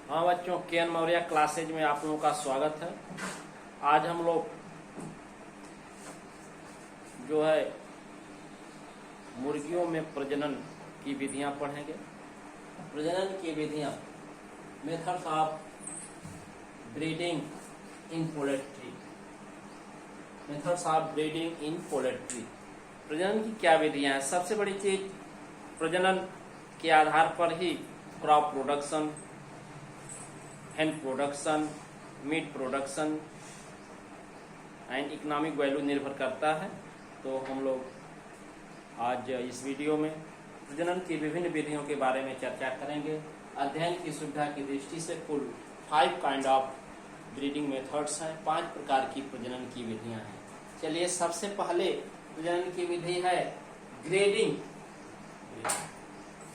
हाँ बच्चों, K. N.. Maurya classes में आप लोगों का स्वागत है। आज हम लोग जो है मुर्गियों में प्रजनन की विधियां पढ़ेंगे। प्रजनन की विधियां, methods of breeding in poultry. Methods of breeding in poultry. प्रजनन की क्या विधियां हैं? सबसे बड़ी चीज, प्रजनन के आधार पर ही crop production, hand production, meat production and economic value निर्भर करता है। तो हम लोग आज इस वीडियो में प्रजनन की विभिन्न विधियों के बारे में चर्चा करेंगे। अध्ययन की सुविधा की दृष्टि से कुल 5 काइंड ऑफ ब्रीडिंग मेथड्स हैं, 5 प्रकार की प्रजनन की विधियां हैं। चलिए, सबसे पहले प्रजनन की विधि है ग्रेडिंग।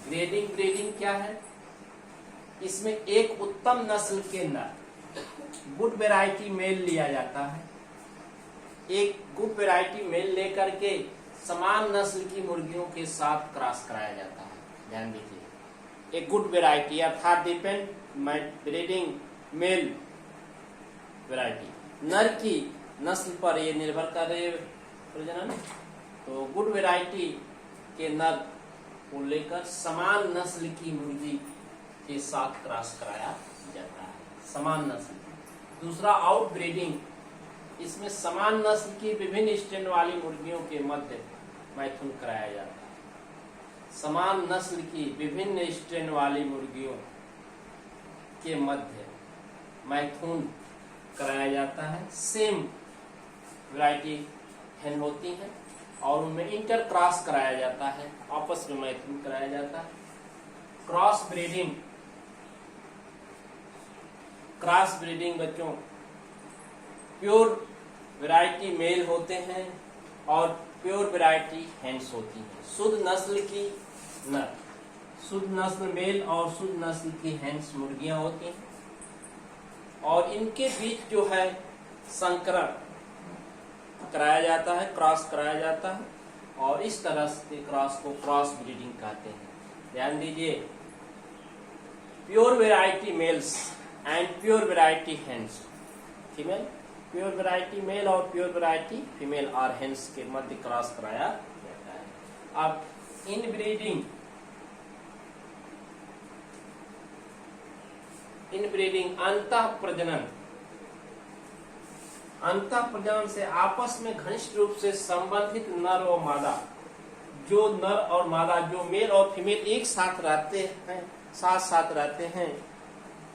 ग्रेडिंग ब्रीडिंग क्या है? इसमें एक उत्तम नस्ल के नर, गुड वेराइटी मेल लिया जाता है। एक गुड वेराइटी मेल लेकर के समान नस्ल की मुर्गियों के साथ क्रॉस कराया जाता है। ध्यान दीजिए, एक गुड वेराइटी अर्थात डिपेंड ब्रीडिंग मेल वेराइटी, नर की नस्ल पर ये निर्भर कर रहे प्रजनन। तो गुड वेराइटी के नर को लेकर समान नस्ल की मुर्गी के साथ क्रॉस कराया जाता है, समान नस्ल। दूसरा, आउट ब्रीडिंग। इसमें समान नस्ल की विभिन्न स्ट्रेन वाली मुर्गियों के मध्य मैथुन कराया जाता है। समान नस्ल की विभिन्न स्ट्रेन वाली मुर्गियों के मध्य मैथुन कराया जाता है। सेम वैरायटी हैन होती है और उनमें इंटर क्रॉस कराया जाता है, आपस में मैथुन कराया जाता है। Cross breeding. क्रॉस ब्रीडिंग बच्चों, प्योर वैरायटी मेल होते हैं और प्योर वैरायटी हेन्स होती है। शुद्ध नस्ल की नर, शुद्ध नस्ल मेल और शुद्ध नस्ल की हेन्स मुर्गियां होती हैं और इनके बीच जो है संकरण कराया जाता है, क्रॉस कराया जाता है और इस तरह से क्रॉस को क्रॉस ब्रीडिंग कहते हैं। ध्यान दीजिए, pure variety males and pure variety hens female, pure variety male और प्योर वैरायटी फीमेल और हेन्स के मध्य क्रॉस कराया जाता है। अब इनब्रीडिंग अंतः प्रजनन। अंतः प्रजनन से आपस में घनिष्ठ रूप से संबंधित नर और मादा, जो नर और मादा, जो मेल और फीमेल एक साथ रहते हैं, साथ रहते हैं,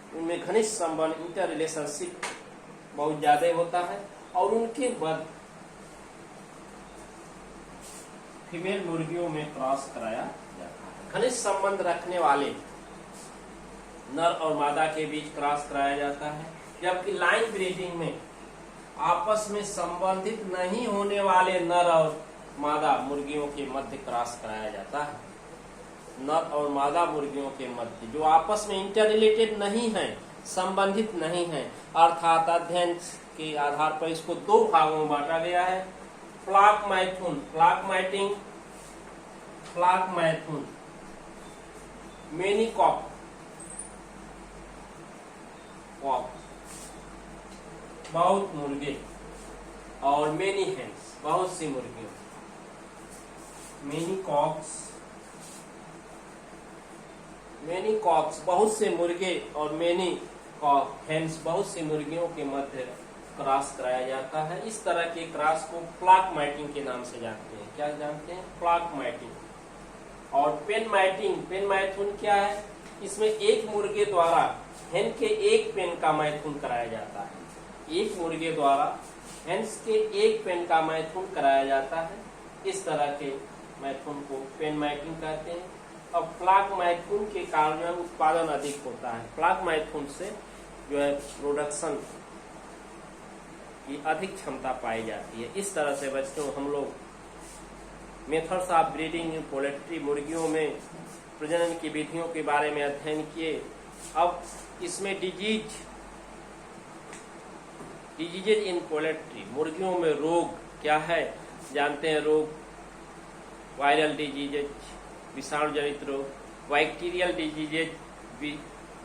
उनमें घनिष्ठ संबंध, इंटर रिलेशनशिप बहुत ज्यादा होता है और उनके बाद फीमेल मुर्गियों में क्रॉस कराया जाता है। घनिष्ठ संबंध रखने वाले नर और मादा के बीच क्रॉस कराया जाता है, जबकि लाइन ब्रीडिंग में आपस में संबंधित नहीं होने वाले नर और मादा मुर्गियों के मध्य क्रॉस कराया जाता है। नर और मादा मुर्गियों के मध्य जो आपस में इंटर रिलेटेड नहीं है, संबंधित नहीं है, अर्थात अध्ययन के आधार पर इसको 2 भागों में बांटा गया है। फ्लॉक मैथुन, फ्लॉक मैटिंग, फ्लॉक मैथुन, मेनिकॉक, बहुत मुर्गे और मेनी हेन्स, बहुत सी मुर्गियों। मेनिकॉक्स बहुत से मुर्गे और मेनी हेन्स बहुत सी मुर्गियों के मध्य क्रॉस कराया जाता है। इस तरह के क्रॉस को फ्लॉक मैटिंग के नाम से जानते हैं। क्या जानते हैं? Flock mating. और पेन मैटिंग, पेन मैथुन क्या है? इसमें एक मुर्गे द्वारा हेन के एक पेन का मैथुन कराया जाता है। एक मुर्गे द्वारा हेन्स के एक पेन का मैथुन कराया जाता है। इस तरह के मैथुन को पेन मैटिंग कहते हैं। अब फ्लॉक मैथुन के कारण उत्पादन अधिक होता है। फ्लॉक मैथुन से जो है प्रोडक्शन की अधिक क्षमता पाई जाती है। इस तरह से बच्चों हम लोग methods of breeding in poultry, मुर्गियों में प्रजनन की विधियों के बारे में अध्ययन किए। अब इसमें डिजीजेज इन पोल्ट्री, मुर्गियों में रोग क्या है जानते हैं? रोग, वायरल डिजीजेज, विषाणु जनित रोग, बैक्टीरियल डिजीजेज,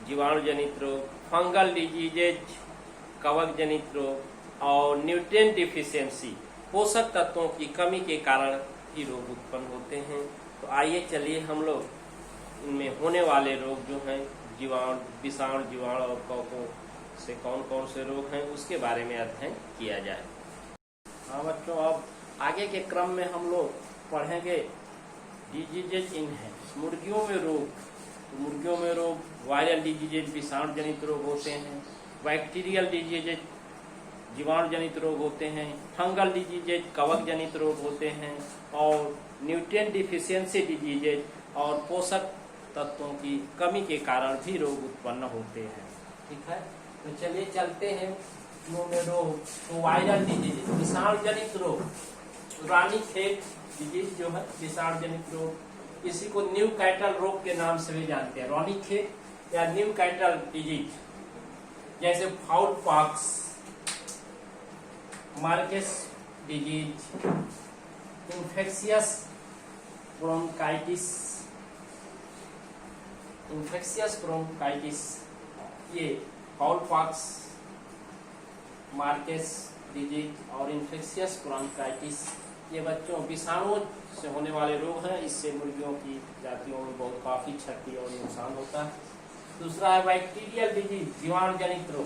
जीवाणु जनित रोग, फंगल डिजीजेज, कवक जनित रोग और न्यूट्रिएंट डिफिशियंसी, पोषक तत्वों की कमी के कारण भी रोग उत्पन्न होते हैं। तो आइए चलिए हम लोग इनमें होने वाले रोग जो हैं जीवाणु, विषाणु, जीवाणु और कवकों से कौन कौन से रोग हैं उसके बारे में अध्ययन किया जाए। हाँ बच्चों, अब आगे के क्रम में हम लोग पढ़ेंगे डिजीजेज इन है मुर्गियों में रोग। तो मुर्गियों में रोग वायरल डिजीजेज, विषाणु जनित रोग होते हैं, बैक्टीरियल डिजीजेज, जीवाणु जनित रोग होते हैं, फंगल डिजीजेज, कवक जनित रोग होते हैं, और न्यूट्रिएंट डिफिशियंसी डिजीजेज और पोषक तत्वों की कमी के कारण भी रोग उत्पन्न होते हैं। ठीक है, तो चलिए चलते हैं में रोग। तो वायरल डिजीज, विषाणु जनित रोग, रानीखेत डिजीज जो है विषाणु जनित रोग, इसी को न्यू कैटल रोग के नाम से भी जानते हैं, रानीखेत या न्यू कैटल डिजीज। जैसे foul pox, Marquez disease, infectious bronchitis, ये फाउल पॉक्स, मार्केस डिजीज और इन्फेक्शियस ब्रोंकाइटिस ये बच्चों विषाणुओं से होने वाले रोग हैं। इससे मुर्गियों की जातियों में बहुत काफी क्षति और नुकसान होता है। दूसरा है बैक्टीरियल डिजीज, जीवाणु जनित रोग।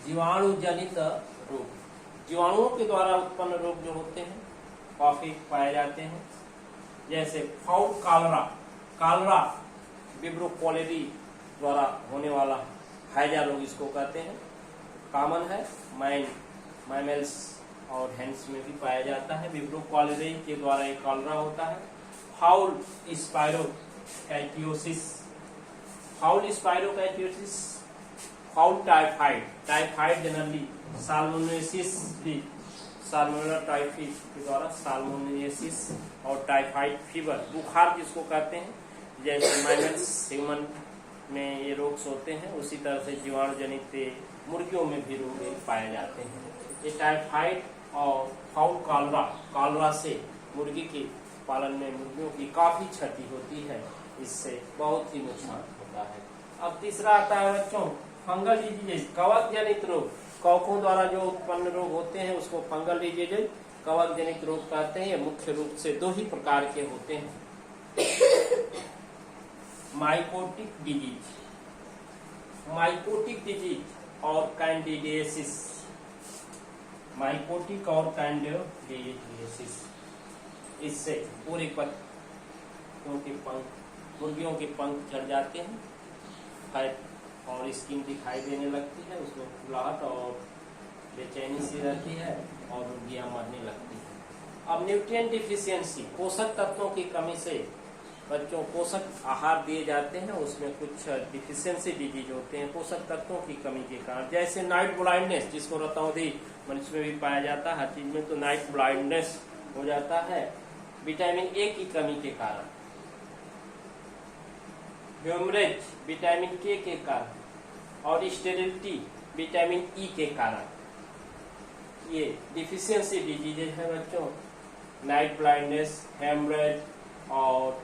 जीवाणु जनित रोग, जीवाणुओं के द्वारा उत्पन्न रोग जो होते हैं काफी पाए जाते हैं। जैसे फाउल कॉलरा, कॉलरा विब्रो कॉलेरी द्वारा होने वाला हैजा रोग इसको कहते हैं, कॉमन है, मैमल्स और हैंड्स में भी पाया जाता है। विब्रो कॉलेरी के द्वारा एक कॉलरा होता है। Fowl spirochaetosis, fowl spirochaetosis, fowl typhoid, typhoid generally salmonellosis भी, साल्मोनेला टाइफी के द्वारा साल्मोनेसिस और टाइफाइड फीवर, बुखार जिसको कहते हैं, जैसे मैमल्स, ह्यूमन में ये रोग होते हैं, उसी तरह से जीवाणु जनित मुर्गियों में भी रोग पाए जाते हैं। ये टाइफाइड और फाउल कॉलरा, कॉलरा से मुर्गी के पालन में मुर्गियों की काफी क्षति होती है, इससे बहुत ही नुकसान होता है। अब तीसरा आता है बच्चों फंगल डिजीज, कवक जनित रोग। कवकों द्वारा जो उत्पन्न रोग होते हैं उसको फंगल डिजीज, कवक जनित रोग कहते हैं। ये मुख्य रूप से दो ही प्रकार के होते हैं, माइकोटिक डिजीज, माइकोटिक डिजीज और कैंडिडियासिस, माइकोटिक और कैंडिडियासिस। इससे पूरे पत्तों के पंख, मुर्गियों के पंख झड़ जाते हैं, फैट और स्किन दिखाई देने लगती है, उसमें फुलाहट और बेचैनी सी रहती है और मुर्गियां मरने लगती है। अब न्यूट्रिएंट डिफिशियंसी, पोषक तत्वों की कमी से बच्चों पोषक आहार दिए जाते हैं, उसमें कुछ डिफिशियंसी डिजीज होते हैं पोषक तत्वों की कमी के कारण। जैसे नाइट ब्लाइंडनेस, जिसको रतौंधी मनुष्य में भी पाया जाता है, हर चीज में, तो नाइट ब्लाइंडनेस हो जाता है विटामिन ए की कमी के कारण। हेमरेज विटामिन के कारण, और स्टेरिलिटी विटामिन ई के कारण। ये डिफिशियंसी डिजीजेज है बच्चों, नाइट ब्लाइंडनेस, हेमरेज और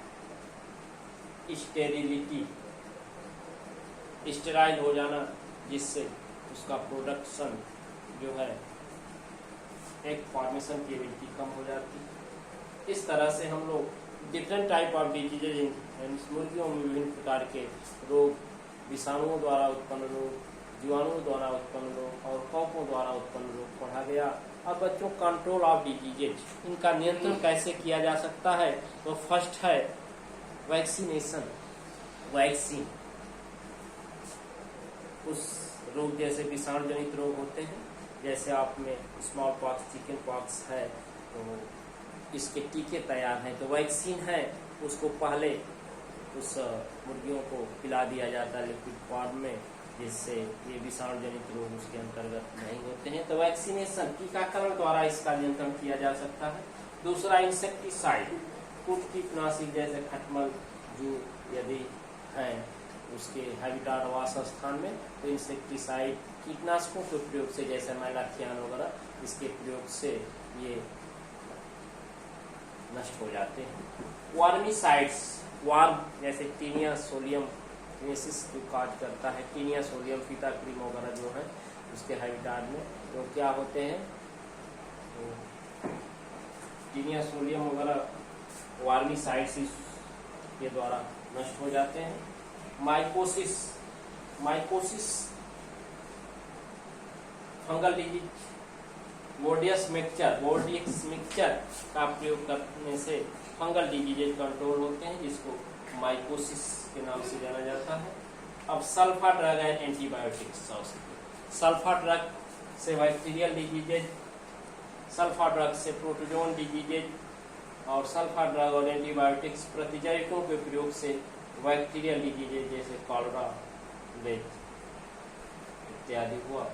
स्टेरिलिटी, स्टेराइल हो जाना, जिससे उसका प्रोडक्शन जो है एक फॉर्मेशन की एबिलिटी कम हो जाती है। इस तरह से हम लोग डिफरेंट टाइप ऑफ डिजीजेज, मुर्गियों में विभिन्न प्रकार के रोग, विषाणुओं द्वारा उत्पन्न रोग, जीवाणुओं द्वारा उत्पन्न रोग और कवकों द्वारा उत्पन्न रोग पढ़ा गया। अब बच्चों कंट्रोल ऑफ डिजीजेज, इनका नियंत्रण कैसे किया जा सकता है? तो फर्स्ट है वैक्सीनेशन, वैक्सीन। उस रोग जैसे विषाणु जनित रोग होते हैं, जैसे आप में स्मॉल पॉक्स, चिकन पॉक्स है, तो इसके टीके तैयार हैं, तो वैक्सीन है, उसको पहले उस मुर्गियों को पिला दिया जाता है लिक्विड फॉर्म में, जिससे ये विषाणु जनित रोग उसके अंतर्गत नहीं होते हैं। तो वैक्सीनेशन, टीकाकरण द्वारा इसका नियंत्रण किया जा सकता है। दूसरा इंसेक्टिसाइड, कीटनाशी जैसे खटमल जो यदि है उसके हैबिटाट आवास स्थान में, तो इंसेक्टिसाइड कीटनाशकों के प्रयोग से, जैसे मैलाथियान वगैरह, इसके प्रयोग से ये नष्ट हो जाते हैं। वर्मिसाइड्स, वार्म जैसे टीनिया सोलियम नेसिस जो काज करता है, टीनिया सोलियम फीता क्रीम वगैरह जो है उसके हैबिटाट में तो क्या होते हैं, तो टीनिया सोलियम वगैरह वार्मिसाइड्स के द्वारा नष्ट हो जाते हैं। माइकोसिस फंगल डिजीज, बोर्डियस मिक्सचर का प्रयोग करने से फंगल डिजीजेज कंट्रोल होते हैं, जिसको माइकोसिस के नाम से जाना जाता है। अब sulpha drug and antibiotics, sulpha drug से बैक्टीरियल डिजीजेज, सल्फा ड्रग से प्रोटोजोन डिजीजेज और सल्फा ड्रग और एंटीबायोटिक्स प्रतिजैविकों के प्रयोग से बैक्टीरियल डिजीजेज जैसे कॉलरा, प्लेग इत्यादि हुआ,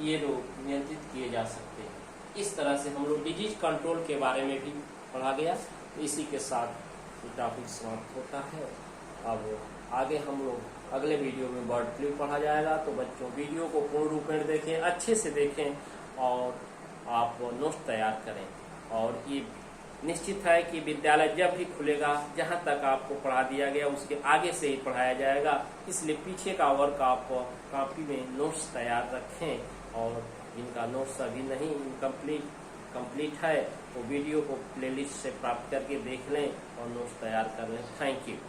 ये रोग नियंत्रित किए जा सकते हैं। इस तरह से हम लोग डिजीज कंट्रोल के बारे में भी पढ़ा गया। तो इसी के साथ ये टॉपिक समाप्त होता है। अब आगे हम लोग अगले वीडियो में बर्ड फ्लू पढ़ा जाएगा। तो बच्चों वीडियो को पूर्ण रूप में देखें, अच्छे से देखें और आप नोट्स तैयार करें। और ये निश्चित है कि विद्यालय जब भी खुलेगा, जहाँ तक आपको पढ़ा दिया गया उसके आगे से ही पढ़ाया जाएगा, इसलिए पीछे का वर्क आप कॉपी में नोट्स तैयार रखें। और जिनका नोट्स अभी नहीं कंप्लीट है वो वीडियो को प्लेलिस्ट से प्राप्त करके देख लें और नोट्स तैयार कर लें। Thank you.